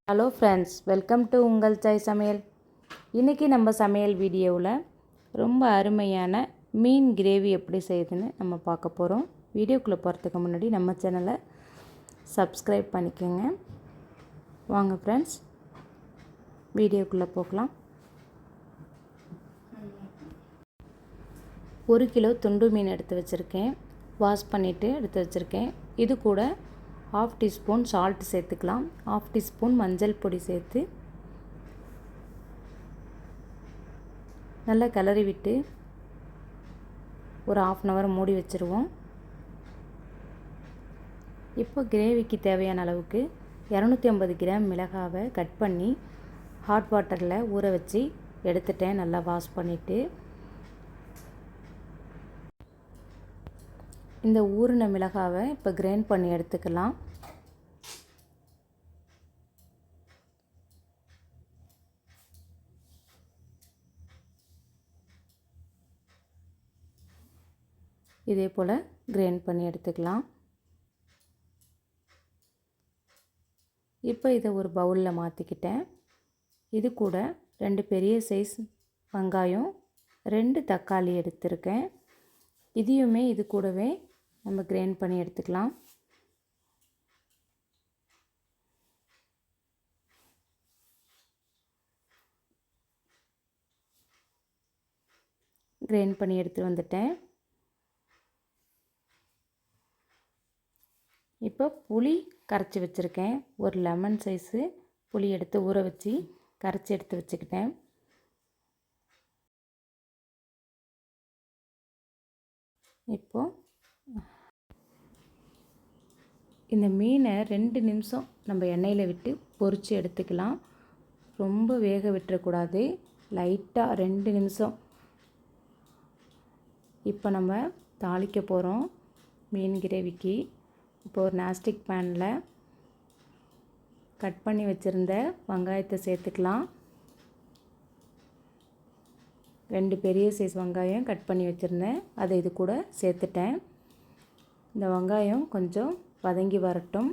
Hello friends, welcome to உங்கள் சாய் சமையல். இன்றைக்கி நம்ம சமையல் வீடியோவில் ரொம்ப அருமையான மீன் கிரேவி எப்படி செய்யுதுன்னு நம்ம பார்க்க போகிறோம். வீடியோக்குள்ளே போகிறதுக்கு முன்னாடி நம்ம சேனலை சப்ஸ்கிரைப் பண்ணிக்கோங்க. வாங்க ஃப்ரெண்ட்ஸ், வீடியோக்குள்ளே போகலாம். 1 கிலோ துண்டு மீன் எடுத்து வச்சுருக்கேன். வாஷ் பண்ணிவிட்டு எடுத்து வச்சுருக்கேன். இது கூட 1/2 டீஸ்பூன் சால்ட் சேர்த்துக்கலாம். 1/2 டீஸ்பூன் மஞ்சள் பொடி சேர்த்து நல்லா கிளறி விட்டு ஒரு 1/2 hour மூடி வச்சுருவோம். இப்போ கிரேவிக்கு தேவையான அளவுக்கு 250 கிராம் மிளகாவை கட் பண்ணி ஹாட் வாட்டரில் ஊற வச்சு எடுத்துட்டேன். நல்லா வாஷ் பண்ணிவிட்டு இந்த ஊறின மிளகாவை இப்போ கிரைண்ட் பண்ணி எடுத்துக்கலாம். இதே போல் கிரைண்ட் பண்ணி எடுத்துக்கலாம். இப்போ இதை ஒரு பவுலில் மாற்றிக்கிட்டேன். இது கூட 2 பெரிய சைஸ் வெங்காயம், 2 தக்காளி எடுத்திருக்கேன். இதையுமே இது கூடவே நம்ம கிரைண்ட் பண்ணி எடுத்துக்கலாம். கிரைண்ட் பண்ணி எடுத்து வந்துட்டேன். இப்போ புளி கரைச்சி வச்சுருக்கேன். ஒரு லெமன் சைஸு புளி எடுத்து ஊற வச்சு கரைச்சி எடுத்து வச்சுக்கிட்டேன். இப்போது இந்த மீனை 2 நிமிஷம் நம்ம எண்ணெயில் விட்டு பொரித்து எடுத்துக்கலாம். ரொம்ப வேக விட்டுறக்கூடாது, லைட்டாக 2 நிமிஷம். இப்போ நம்ம தாளிக்க போகிறோம் மீன் கிரேவிக்கு. இப்போ ஒரு நாஸ்டிக் பேனில் கட் பண்ணி வச்சுருந்த வெங்காயத்தை சேர்த்துக்கலாம். 2 பெரிய சைஸ் வெங்காயம் கட் பண்ணி வச்சுருந்தேன், அதை இது கூட சேர்த்துட்டேன். இந்த வெங்காயம் கொஞ்சம் வதங்கி வரட்டும்.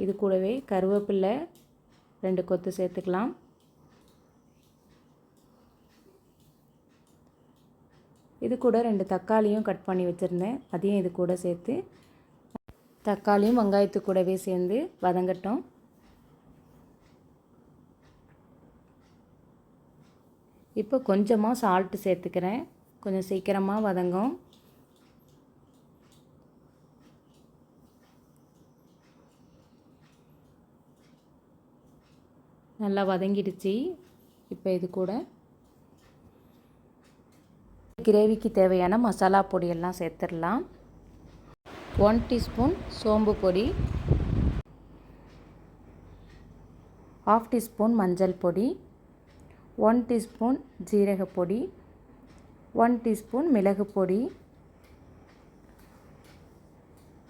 இது கூடவே கருவேப்பிலை 2 கொத்து சேர்த்துக்கலாம். இது கூட 2 தக்காளியும் கட் பண்ணி வச்சுருந்தேன், அதையும் இது கூட சேர்த்து தக்காளியும் வெங்காயத்து கூடவே சேர்ந்து வதங்கட்டும். இப்போ கொஞ்சமாக சால்ட்டு சேர்த்துக்கிறேன், கொஞ்சம் சீக்கிரமாக வதங்கும். நல்லா வதங்கிடுச்சு. இப்போ இது கூட கிரேவிக்கு தேவையான மசாலா பொடியெல்லாம் சேர்த்துடலாம். 1 டீஸ்பூன் சோம்பு பொடி, 1/2 டீஸ்பூன் மஞ்சள் பொடி, 1 டீஸ்பூன் ஜீரக பொடி, 1 டீஸ்பூன் மிளகு பொடி.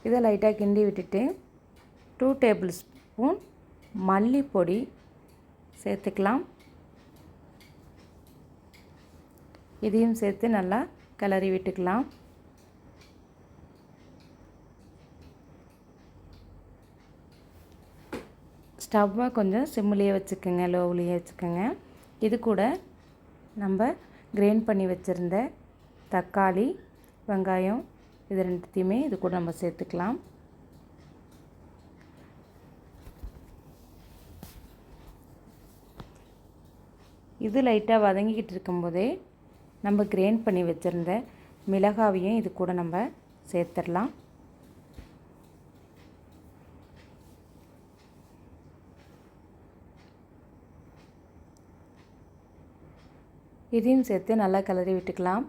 இதை லைட்டாக கிண்டி விட்டுட்டு 2 டேபிள் ஸ்பூன் மல்லிப்பொடி சேர்த்துக்கலாம். இதையும் சேர்த்து நல்லா கிளறி விட்டுக்கலாம். ஸ்டவ்வை கொஞ்சம் சிம்மிலேயே வச்சுக்கோங்க, லோவிலேயே வச்சுக்கோங்க. இது கூட நம்ம கிரைண்ட் பண்ணி வச்சுருந்த தக்காளி, வெங்காயம் இது 2த்தையுமே இது கூட நம்ம சேர்த்துக்கலாம். இது லைட்டாக வதங்கிக்கிட்டு இருக்கும்போதே நம்ம கிரைண்ட் பண்ணி வச்சுருந்த மிளகாவையும் இது கூட நம்ம சேர்த்துடலாம். இதையும் சேர்த்து நல்லா கிளறி விட்டுக்கலாம்.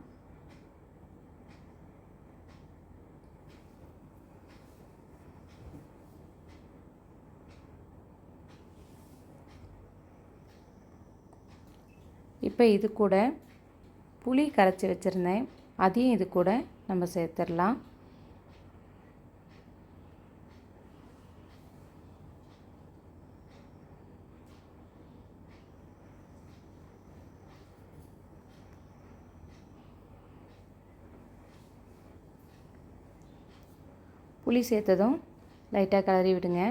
இப்போ இது கூட புளி கரைச்சி வச்சுருந்தேன், அதையும் இது கூட நம்ம சேர்த்துடலாம். புளி சேர்த்ததும் லைட்டாக கிளறி விடுங்க.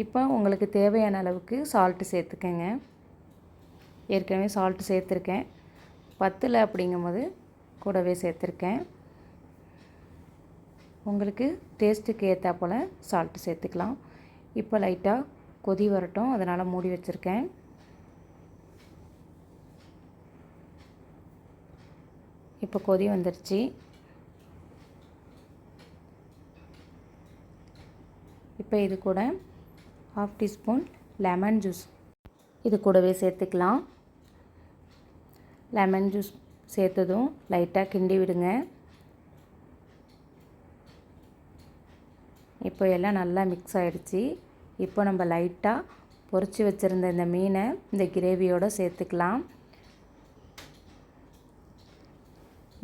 இப்போ உங்களுக்கு தேவையான அளவுக்கு சால்ட்டு சேர்த்துக்கங்க. ஏற்கனவே சால்ட்டு சேர்த்துருக்கேன், பத்தலை அப்படிங்கும்போது கூடவே சேர்த்துருக்கேன். உங்களுக்கு டேஸ்ட்டுக்கு ஏற்றா போல் சால்ட்டு சேர்த்துக்கலாம். இப்போ லைட்டாக கொதி வரட்டும், அதனால் மூடி வச்சுருக்கேன். இப்போ கொதி வந்துடுச்சு. இப்போ இது கூட 1/2 டீஸ்பூன் லெமன் ஜூஸ் இது கூடவே சேர்த்துக்கலாம். லெமன் ஜூஸ் சேர்த்ததும் லைட்டாக கிண்டி விடுங்க. இப்போ எல்லாம் நல்லா மிக்ஸ் ஆகிடுச்சி. இப்போ நம்ம லைட்டாக பொரித்து வச்சுருந்த இந்த மீனை இந்த கிரேவியோடு சேர்த்துக்கலாம்.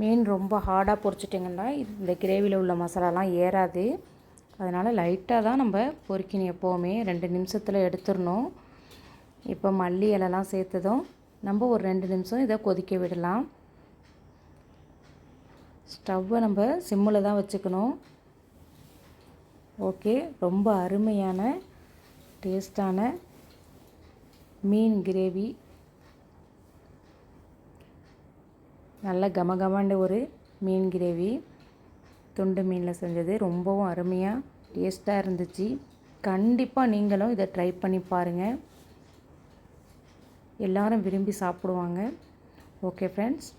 மீன் ரொம்ப ஹார்டாக பொரிச்சிட்டிங்கன்னா இந்த கிரேவியில் உள்ள மசாலாலாம் ஏறாது. அதனால் லைட்டாக தான் நம்ம பொரிக்கணும், எப்போவுமே 2 நிமிஷத்தில் எடுத்துடணும். இப்போ மல்லி இலைலாம் சேர்த்ததும் நம்ம ஒரு 2 நிமிஷம் இதை கொதிக்க விடலாம். ஸ்டவ்வை நம்ம சிம்மில் தான் வச்சுக்கணும். ஓகே, ரொம்ப அருமையான டேஸ்டான மீன் கிரேவி, நல்ல கமகமாண்ட ஒரு மீன் கிரேவி, துண்டு மீனில் செஞ்சது ரொம்பவும் அருமையாக டேஸ்ட்டாக இருந்துச்சு. கண்டிப்பாக நீங்களும் இதை ட்ரை பண்ணி பாருங்கள், எல்லாரும் விரும்பி சாப்பிடுவாங்க. ஓகே ஃப்ரெண்ட்ஸ்,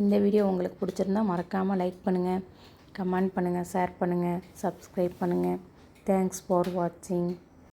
இந்த வீடியோ உங்களுக்கு பிடிச்சிருந்தா மறக்காமல் லைக் பண்ணுங்கள், கமெண்ட் பண்ணுங்கள், ஷேர் பண்ணுங்கள், சப்ஸ்கிரைப் பண்ணுங்கள். தேங்க்ஸ் ஃபார் வாட்சிங்.